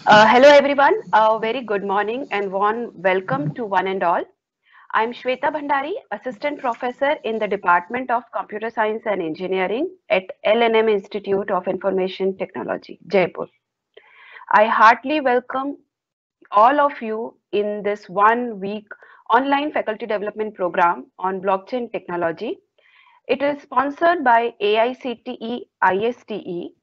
Hello everyone, a very good morning and warm welcome to one and all. I'm Shweta Bhandari, Assistant Professor in the Department of Computer Science and Engineering at LNM Institute of Information Technology, Jaipur. I heartily welcome all of you in this 1 week online faculty development program on blockchain technology. It is sponsored by AICTE ISTE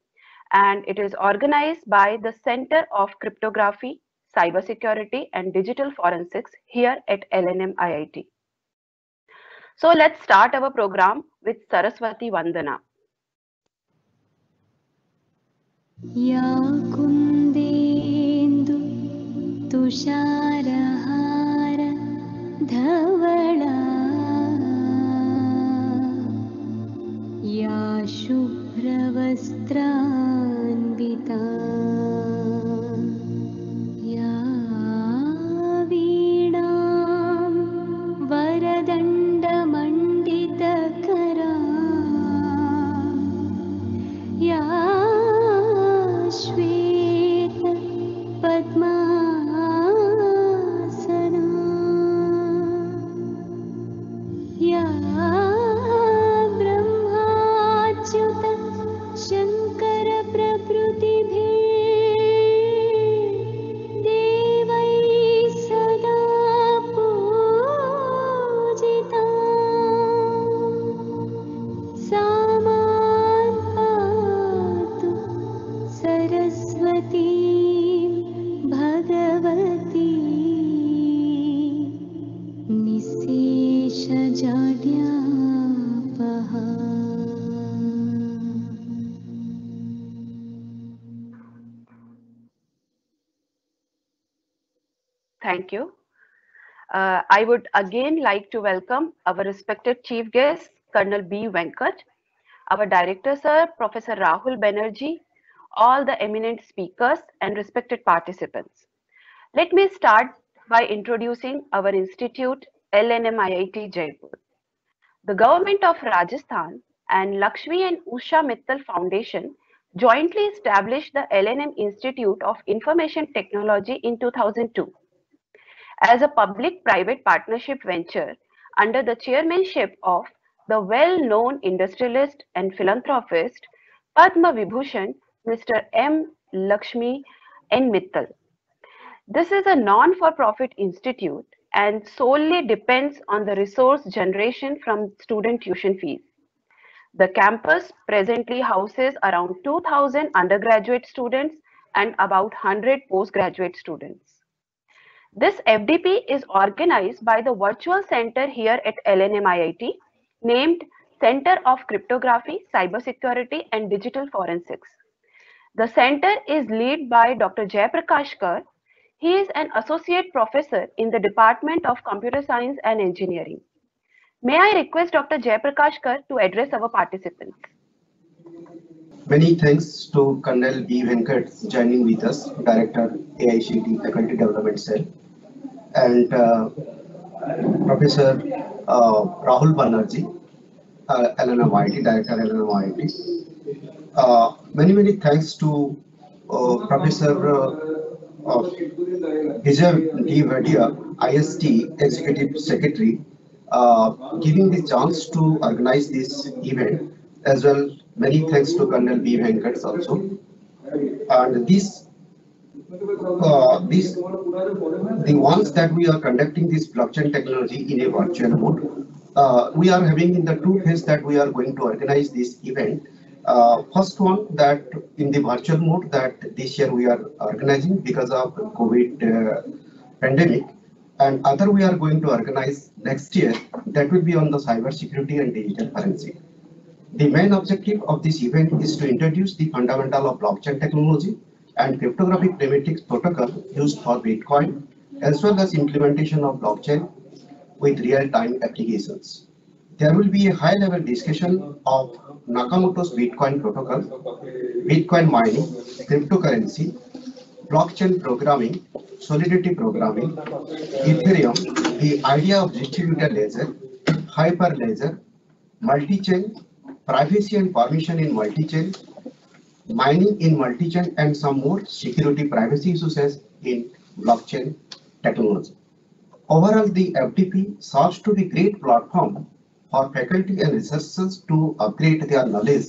and it is organized by the Center of Cryptography, Cybersecurity and Digital Forensics here at LNM IIT. So let's start our program with Saraswati Vandana. या कुन्देन्दु तुषारहार धवला या शुभ्रवस्त्रान्विता या वीणां वरदण्डमण्डितकरा या श्वेत पद्मासना या ब्रह्माच्युत शङ्कर प्रभृतिभिः देवैः सदा पूजिता सा मां पातु Saraswati Bhagwati निःशेषजाड्यापहा. Thank you. I would again like to welcome our respected chief guest, Colonel B. Venkat, our director, sir, Professor Rahul Banerjee, all the eminent speakers and respected participants. Let me start by introducing our institute, LNM IIT Jaipur. The government of Rajasthan and Lakshmi and Usha Mittal Foundation jointly established the LNM Institute of Information Technology in 2002 as a public-private partnership venture under the chairmanship of the well-known industrialist and philanthropist Padma Vibhushan Mr. M. Lakshmi N. Mittal. This is a non-for-profit institute and solely depends on the resource generation from student tuition fees. The campus presently houses around 2,000 undergraduate students and about 100 postgraduate students. This FDP is organized by the virtual center here at LNM IIT named Center of Cryptography, Cybersecurity and Digital Forensics. The center is led by Dr. Jayaprakash Kar. He is an associate professor in the Department of Computer Science and Engineering. May I request Dr. Jayaprakash Kar to address our participants. Many thanks to Colonel B. Venkat joining with us, Director AICT Faculty Development Cell, and Professor Rahul Banerjee, LNM IIT, Director LNM IIT. Many thanks to Professor Vijay D. Vadia, IST Executive Secretary, giving the chance to organize this event. As well, many thanks to Colonel B. Venkat also. And the ones that we are conducting this blockchain technology in a virtual mode. We are having in the two phases that we are going to organize this event. First one, that in the virtual mode that this year we are organizing because of COVID pandemic, and other we are going to organize next year, that will be on the cyber security and digital forensic. The main objective of this event is to introduce the fundamental of blockchain technology and cryptographic primitive protocol used for Bitcoin, as well as implementation of blockchain with real-time applications. There will be a high-level discussion of Nakamoto's Bitcoin protocol, Bitcoin mining, cryptocurrency, blockchain programming, solidity programming, Ethereum, the idea of distributed ledger, hyperledger, multi-chain, privacy and permission in multi-chain, mining in multi-chain, and some more security privacy issues as in blockchain technology. Overall, the FDP serves to be great platform for faculty and researchers to upgrade their knowledge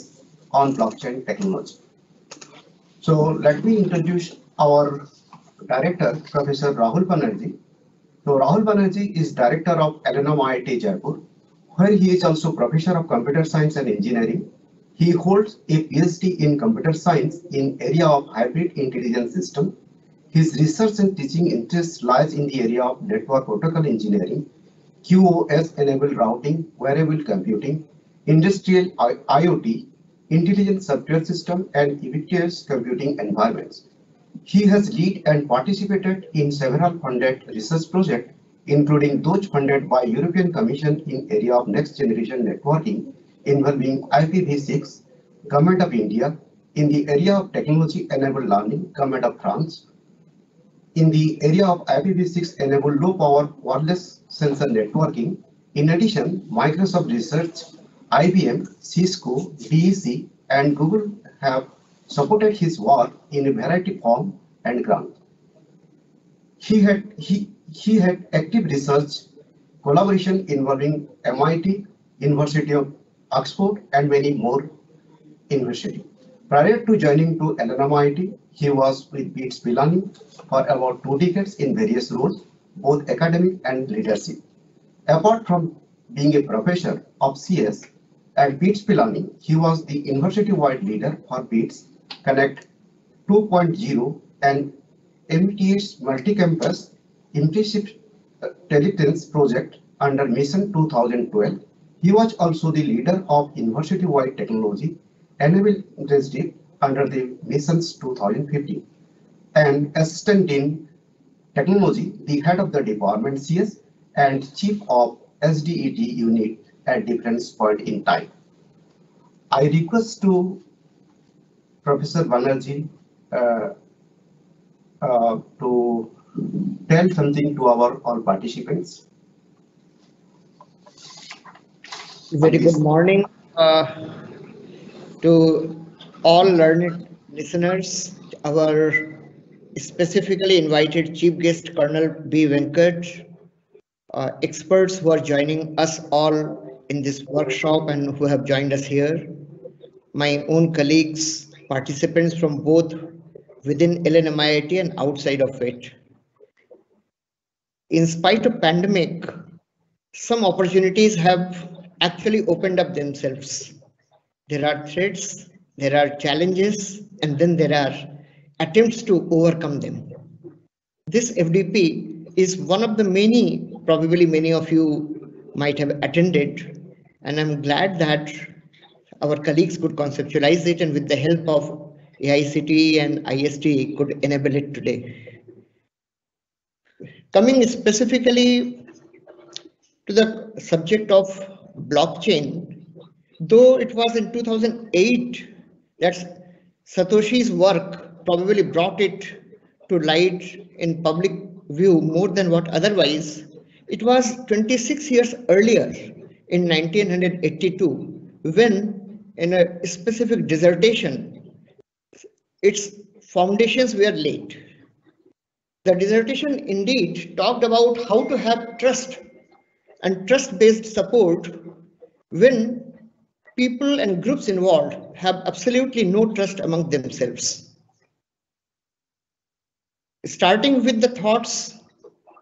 on blockchain technology. So let me introduce our director, Professor Rahul Banerjee. So Rahul Banerjee is director of LNM IIT Jaipur, where he is also professor of computer science and engineering. He holds a PhD in computer science in area of hybrid intelligence system. His research and teaching interest lies in the area of network protocol engineering, QoS-enabled routing, wearable computing, industrial IoT, intelligent software system, and ubiquitous computing environments. He has led and participated in several funded research projects, including those funded by European Commission in area of next generation networking involving IPv6, Government of India, in the area of technology enabled learning, Government of France, in the area of IPv6 enabled low power wireless sensor networking. In addition, Microsoft Research, IBM, Cisco, DEC, and Google have supported his work in a variety of form and grant. He had active research collaboration involving MIT, University of Oxford, and many more universities. Prior to joining to LNMIT, he was with Beats Pilani for about 2 decades in various roles, both academic and leadership. Apart from being a professor of CS at Beats Pilani, he was the university-wide leader for Beats Connect 2.0 and MT's multi-campus impressive intelligence project under Mission 2012. He was also the leader of university-wide technology enable initiative under the Missions 2015 and assistant in technology, the head of the department CS and chief of SDET unit at different point in time. I request to Professor Banerjee to tell something to our all participants. Very good morning to all learned listeners, our specifically invited chief guest Colonel B. Venkat, experts who are joining us all in this workshop and who have joined us here, my own colleagues, participants from both within LNMIT and outside of it. In spite of pandemic, some opportunities have actually opened up themselves. There are threats, there are challenges, and then there are attempts to overcome them. This FDP is one of the many, probably many of you might have attended, and I'm glad that our colleagues could conceptualize it and with the help of AICTE and IST could enable it today. Coming specifically to the subject of blockchain, though it was in 2008 that Satoshi's work probably brought it to light in public view more than what otherwise, it was 26 years earlier in 1982 when in a specific dissertation its foundations were laid. The dissertation indeed talked about how to have trust and trust-based support when people and groups involved have absolutely no trust among themselves. Starting with the thoughts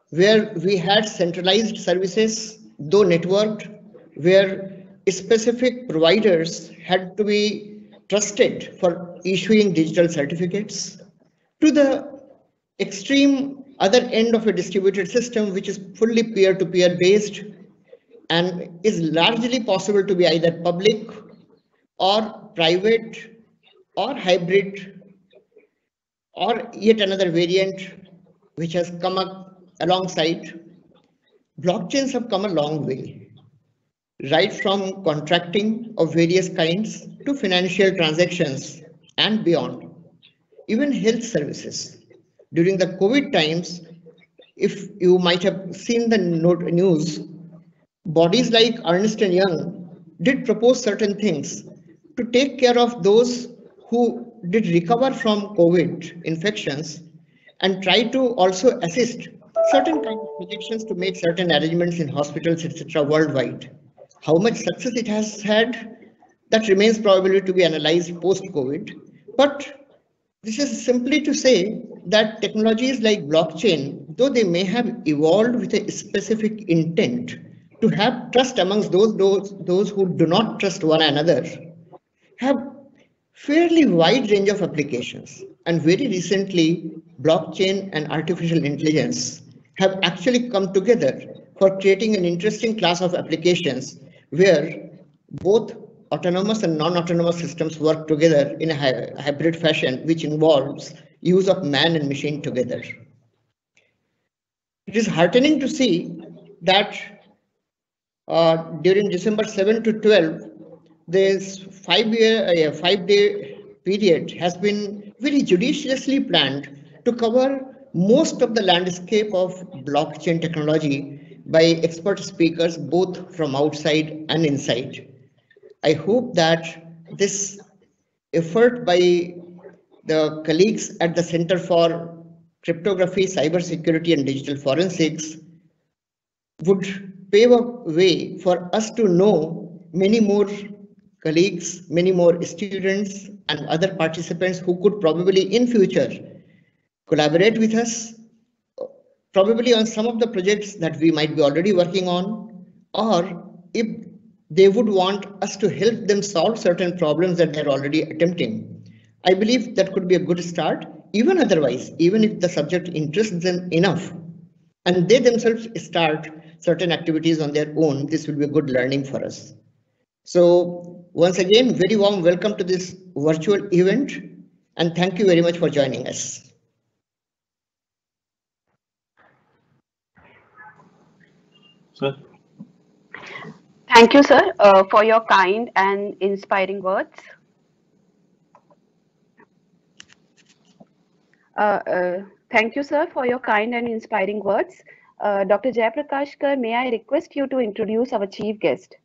where we had centralized services, though networked, where specific providers had to be trusted for issuing digital certificates, to the extreme other end of a distributed system, which is fully peer-to-peer based and is largely possible to be either public or private or hybrid or yet another variant which has come up alongside. Blockchains have come a long way, right from contracting of various kinds to financial transactions and beyond, even health services. During the COVID times, if you might have seen the news, bodies like Ernst & Young did propose certain things to take care of those who did recover from COVID infections and try to also assist certain kind of projections to make certain arrangements in hospitals, etc. worldwide. How much success it has had, that remains probably to be analyzed post-COVID. But this is simply to say that technologies like blockchain, though they may have evolved with a specific intent to have trust amongst those who do not trust one another, have fairly wide range of applications. And very recently, blockchain and artificial intelligence have actually come together for creating an interesting class of applications where both autonomous and non-autonomous systems work together in a hybrid fashion, which involves use of man and machine together. It is heartening to see that during December 7 to 12, this 5-day period has been very judiciously planned to cover most of the landscape of blockchain technology by expert speakers, both from outside and inside. I hope that this effort by the colleagues at the Center for Cryptography, Cybersecurity and Digital Forensics would pave a way for us to know many more colleagues, many more students and other participants who could probably in future collaborate with us, probably on some of the projects that we might be already working on, or if they would want us to help them solve certain problems that they're already attempting. I believe that could be a good start. Even otherwise, even if the subject interests them enough and they themselves start certain activities on their own, this will be a good learning for us. So once again, very warm welcome to this virtual event and thank you very much for joining us. Sir. Thank you, sir, for your kind and inspiring words. Thank you, sir, for your kind and inspiring words. Dr. Jayaprakash Kar, may I request you to introduce our chief guest?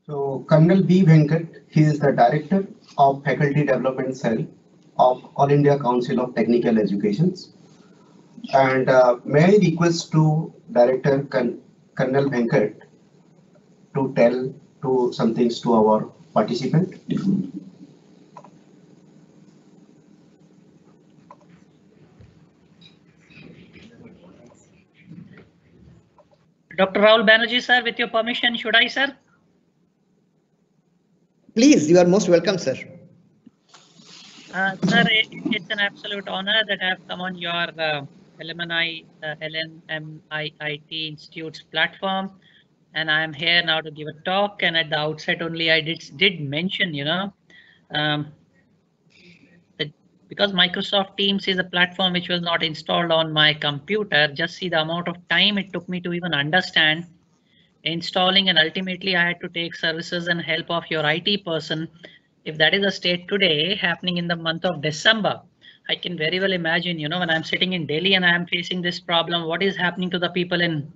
So, Colonel B. Venkat, he is the Director of Faculty Development Cell of All India Council of Technical Education. And may I request to Director Colonel Venkat to tell some things to our participant. Dr. Rahul Banerjee, sir, with your permission, should I, sir? Please, you are most welcome, sir. Sir, it's an absolute honor that I have come on your LMIIT Institute's platform, and I am here now to give a talk. And at the outset only, I did mention, that because Microsoft Teams is a platform which was not installed on my computer, just see the amount of time it took me to even understand installing, and ultimately I had to take services and help of your IT person. If that is the state today happening in the month of December, I can very well imagine, when I'm sitting in Delhi and I'm facing this problem, what is happening to the people in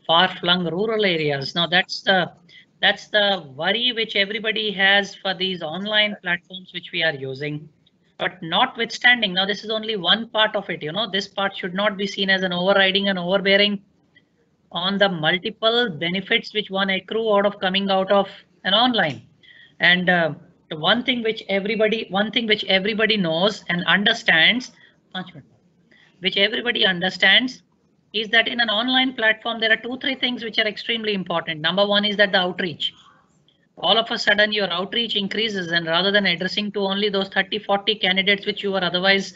far-flung rural areas. Now that's the worry which everybody has for these online platforms which we are using. But notwithstanding, now this is only one part of it. This part should not be seen as an overriding and overbearing on the multiple benefits which one accrue out of coming out of an online. And the one thing which everybody knows and understands, is that in an online platform there are 2-3 things which are extremely important. Number one is that the outreach. All of a sudden your outreach increases, and rather than addressing to only those 30-40 candidates which you were otherwise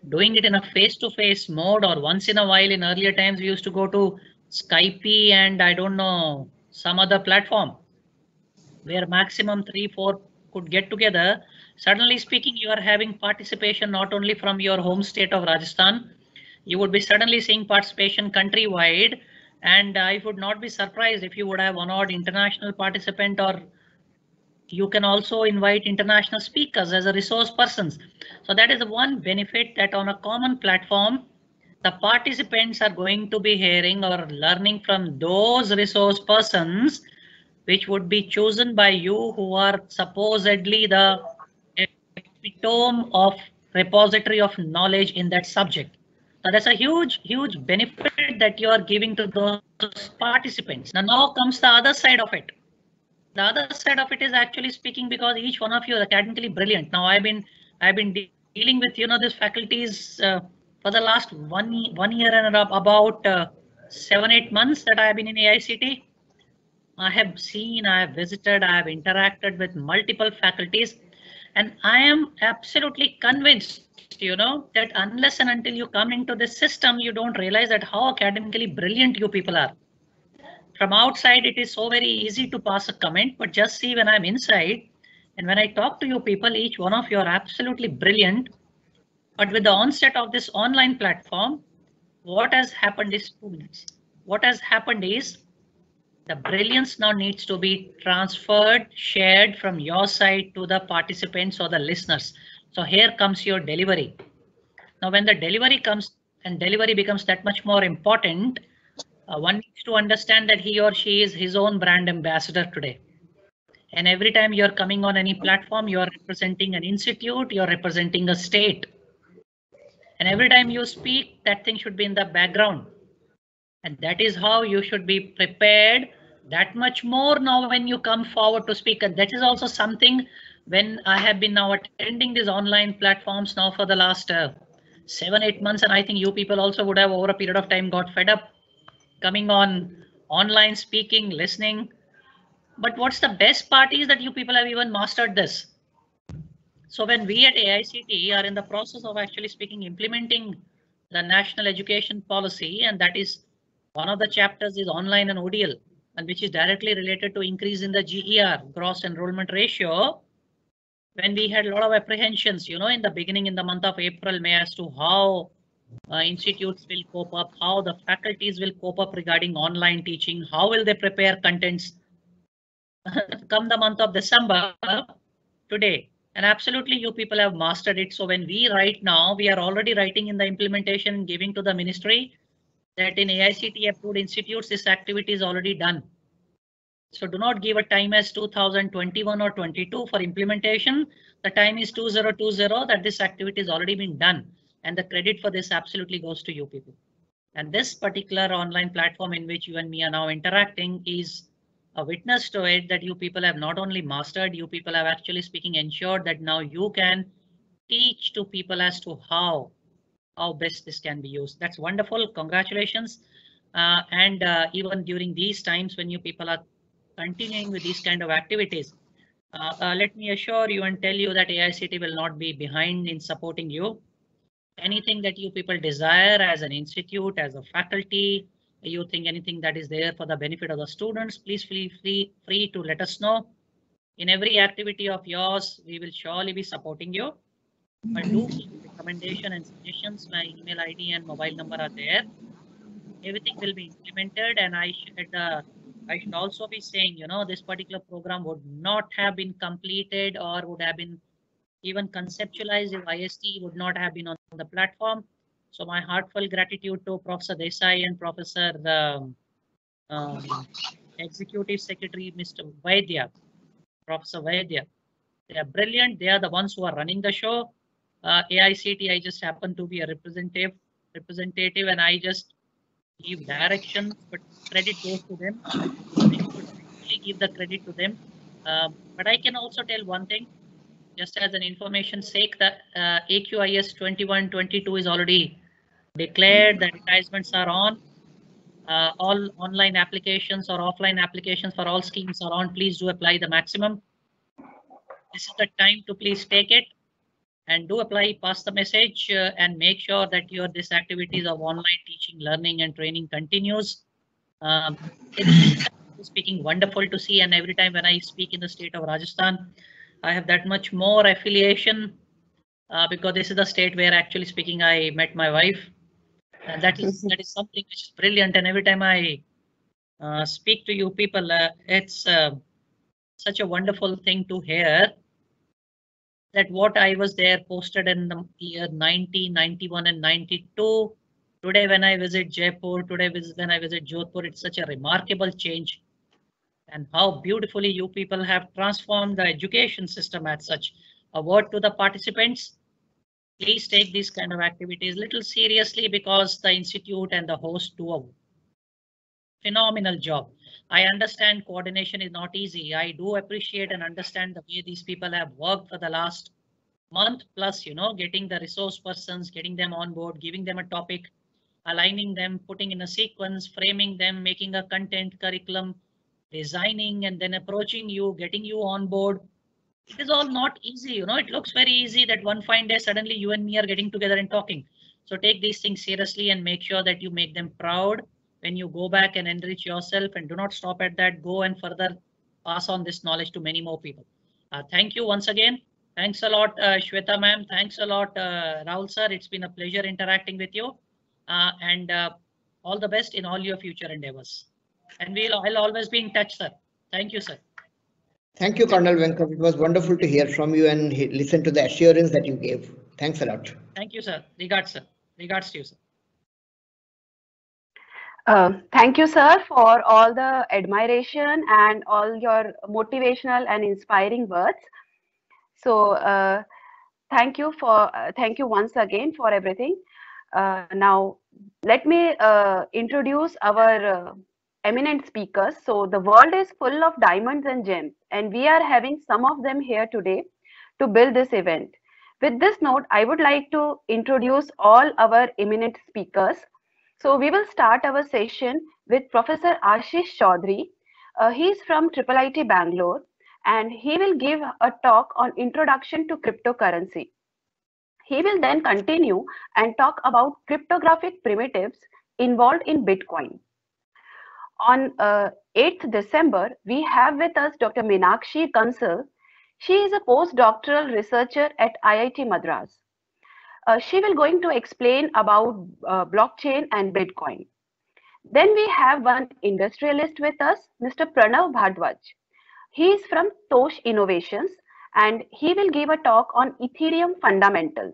doing it in a face-to-face mode, or once in a while, in earlier times we used to go to Skype and I don't know, some other platform where maximum 3-4 could get together. Suddenly speaking, you are having participation not only from your home state of Rajasthan, you would be suddenly seeing participation countrywide, and I would not be surprised if you would have one odd international participant, or you can also invite international speakers as a resource persons. So that is the one benefit, that on a common platform, the participants are going to be hearing or learning from those resource persons which would be chosen by you who are supposedly the epitome of repository of knowledge in that subject. Now that's a huge, huge benefit that you are giving to those participants. Now comes the other side of it. The other side of it is actually speaking because each one of you is academically brilliant. Now I've been dealing with these faculties for the last one year and about 7-8 months that I have been in AICT. I have seen, I have visited, I have interacted with multiple faculties, and I am absolutely convinced, that unless and until you come into this system, you don't realize that how academically brilliant you people are. From outside, it is so very easy to pass a comment, but just see when I'm inside and when I talk to you people, each one of you are absolutely brilliant. But with the onset of this online platform, what has happened is 2 minutes. What has happened is the brilliance now needs to be transferred, shared from your side to the participants or the listeners. So here comes your delivery. Now, when the delivery comes and delivery becomes that much more important, one needs to understand that he or she is his own brand ambassador today. And every time you're coming on any platform, you're representing an institute, you're representing a state. And every time you speak, that thing should be in the background. And that is how you should be prepared that much more now when you come forward to speak. And that is also something when I have been now attending these online platforms now for the last 7-8 months. And I think you people also would have over a period of time got fed up coming on online speaking, listening. But what's the best part is that you people have even mastered this. So when we at AICT are in the process of actually speaking, implementing the national education policy, and that is one of the chapters is online and ODL, and which is directly related to increase in the GER, gross enrollment ratio. When we had a lot of apprehensions, in the beginning, in the month of April, May, as to how institutes will cope up, how the faculties will cope up regarding online teaching, how will they prepare contents. Come the month of December, today, and absolutely you people have mastered it. So when we write now, we are already writing in the implementation, giving to the ministry that in AICT approved institutes, this activity is already done. So do not give a time as 2021 or 22 for implementation. The time is 2020 that this activity has already been done. And the credit for this absolutely goes to you people. And this particular online platform in which you and me are now interacting is a witness to it that you people have not only mastered, you people have actually speaking ensured that now you can teach to people as to how best this can be used. That's wonderful. Congratulations. And even during these times when you people are continuing with these kind of activities, let me assure you and tell you that AICT will not be behind in supporting you. Anything that you people desire as an institute, as a faculty, you think anything that is there for the benefit of the students, please feel free to let us know. In every activity of yours, we will surely be supporting you. But do keep recommendation and suggestions. My email ID and mobile number are there. Everything will be implemented, and I should also be saying, this particular program would not have been completed or would have been even conceptualized if IST would not have been on the platform. So my heartfelt gratitude to Professor Desai and Professor Executive Secretary Mr. Vaidya, Professor Vaidya. They are brilliant. They are the ones who are running the show. AICT, I just happen to be a representative, and I just give directions, but credit goes to them. I should actually give the credit to them. But I can also tell one thing, just as an information sake, that AQIS 21-22 is already declared. The advertisements are on. All online applications or offline applications for all schemes are on. Please do apply the maximum. This is the time to please take it and do apply, pass the message, and make sure that this activities of online teaching, learning, and training continues. It's speaking wonderful to see, and every time when I speak in the state of Rajasthan, I have that much more affiliation because this is the state where actually speaking I met my wife, and that is something which is brilliant. And every time I speak to you people, it's such a wonderful thing to hear that what I was there posted in the year 1991 and 92. Today when I visit Jaipur, today when I visit Jodhpur, it's such a remarkable change. and how beautifully you people have transformed the education system as such. A word to the participants, please take these kind of activities little seriously because the institute and the host do a phenomenal job. I understand coordination is not easy. I do appreciate and understand the way these people have worked for the last month plus, getting the resource persons, getting them on board, giving them a topic, aligning them, putting in a sequence, framing them, making a content curriculum, designing, and then approaching you, getting you on board. It is all not easy. It looks very easy that one fine day suddenly you and me are getting together and talking. So take these things seriously and make sure that you make them proud when you go back and enrich yourself, and do not stop at that. Go and further pass on this knowledge to many more people. Thank you once again. Thanks a lot, Shweta ma'am. Thanks a lot, Rahul sir. It's been a pleasure interacting with you, and all the best in all your future endeavors. And I'll always be in touch, sir. Thank you, sir. Thank you, Colonel Venkat. It was wonderful to hear from you and listen to the assurance that you gave. Thanks a lot. Thank you, sir. Regards, sir. Regards to you, sir. Thank you, sir, for all the admiration and all your motivational and inspiring words. So, thank you once again for everything. Now, let me introduce our eminent speakers. So, the world is full of diamonds and gems, and we are having some of them here today to build this event. With this note, I would like to introduce all our eminent speakers. So, we will start our session with Professor Ashish Chaudhary. He is from IIIT Bangalore, and he will give a talk on introduction to cryptocurrency. He will then continue and talk about cryptographic primitives involved in Bitcoin. On 8th December, we have with us Dr. Meenakshi Kansal. She is a postdoctoral researcher at IIT Madras. She will going to explain about blockchain and Bitcoin. Then we have one industrialist with us, Mr. Pranav Bhardwaj. He is from Tosh Innovations, and he will give a talk on Ethereum fundamentals.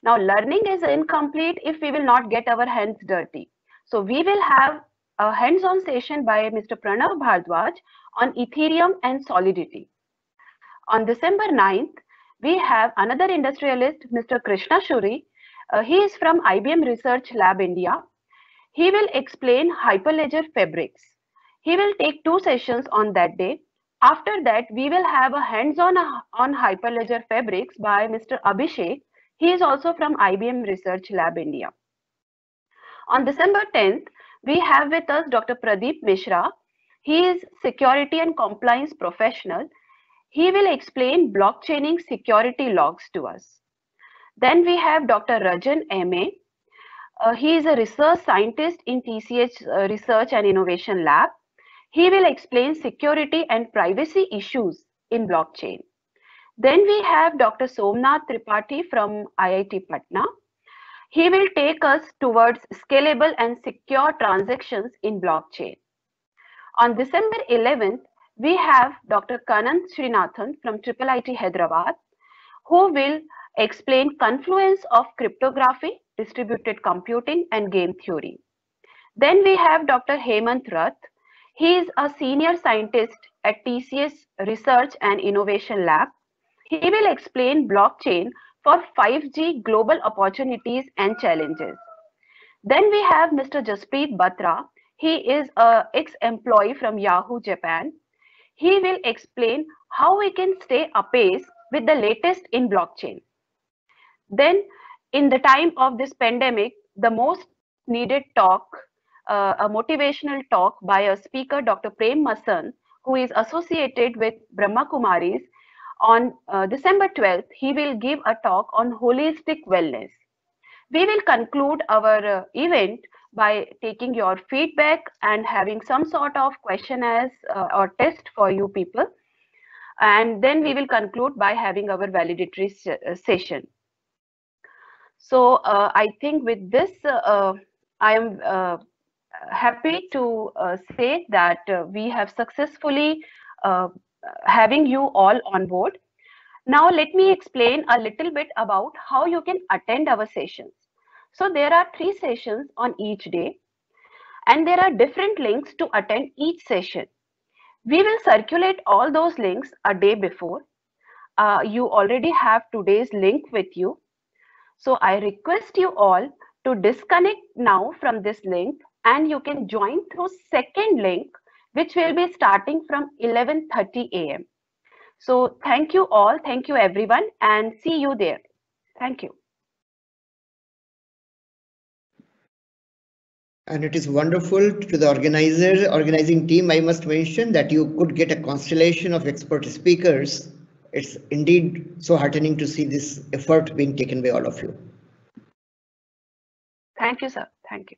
Now, learning is incomplete if we will not get our hands dirty. So we will have a hands-on session by Mr. Pranav Bhardwaj on Ethereum and Solidity. On December 9th, we have another industrialist, Mr. Krishna Shuri. He is from IBM Research Lab India. He will explain Hyperledger Fabrics. He will take 2 sessions on that day. After that, we will have a hands-on on Hyperledger Fabrics by Mr. Abhishek. He is also from IBM Research Lab India. On December 10th, we have with us Dr. Pradeep Mishra. He is security and compliance professional. He will explain blockchaining security logs to us. Then we have Dr. Rajan M.A. He is a research scientist in TCH Research and Innovation Lab. He will explain security and privacy issues in blockchain. Then we have Dr. Somnath Tripathi from IIT Patna. He will take us towards scalable and secure transactions in blockchain. On December 11th, we have Dr. Kannan Srinathan from IIIT Hyderabad, who will explain confluence of cryptography, distributed computing, and game theory. Then we have Dr. Hemant Rath. He is a senior scientist at TCS Research and Innovation Lab. He will explain blockchain for 5G global opportunities and challenges. Then we have Mr. Jaspreet Batra. He is an ex-employee from Yahoo Japan. He will explain how we can stay apace with the latest in blockchain. Then, in the time of this pandemic, the most needed talk, a motivational talk by a speaker, Dr. Prem Masan, who is associated with Brahma Kumaris. On December 12th, he will give a talk on holistic wellness. We will conclude our event by taking your feedback and having some sort of questionnaires or test for you people. And then we will conclude by having our validatory session. So I think with this, I am happy to say that we have successfully having you all on board. Now let me explain a little bit about how you can attend our sessions. So there are 3 sessions on each day, and there are different links to attend each session. We will circulate all those links a day before. You already have today's link with you. So I request you all to disconnect now from this link, and you can join through second link, which will be starting from 11:30 a.m. So thank you all. Thank you everyone, and see you there. Thank you. And it is wonderful to the organizing team. I must mention that you could get a constellation of expert speakers. It's indeed so heartening to see this effort being taken by all of you. Thank you, sir. Thank you.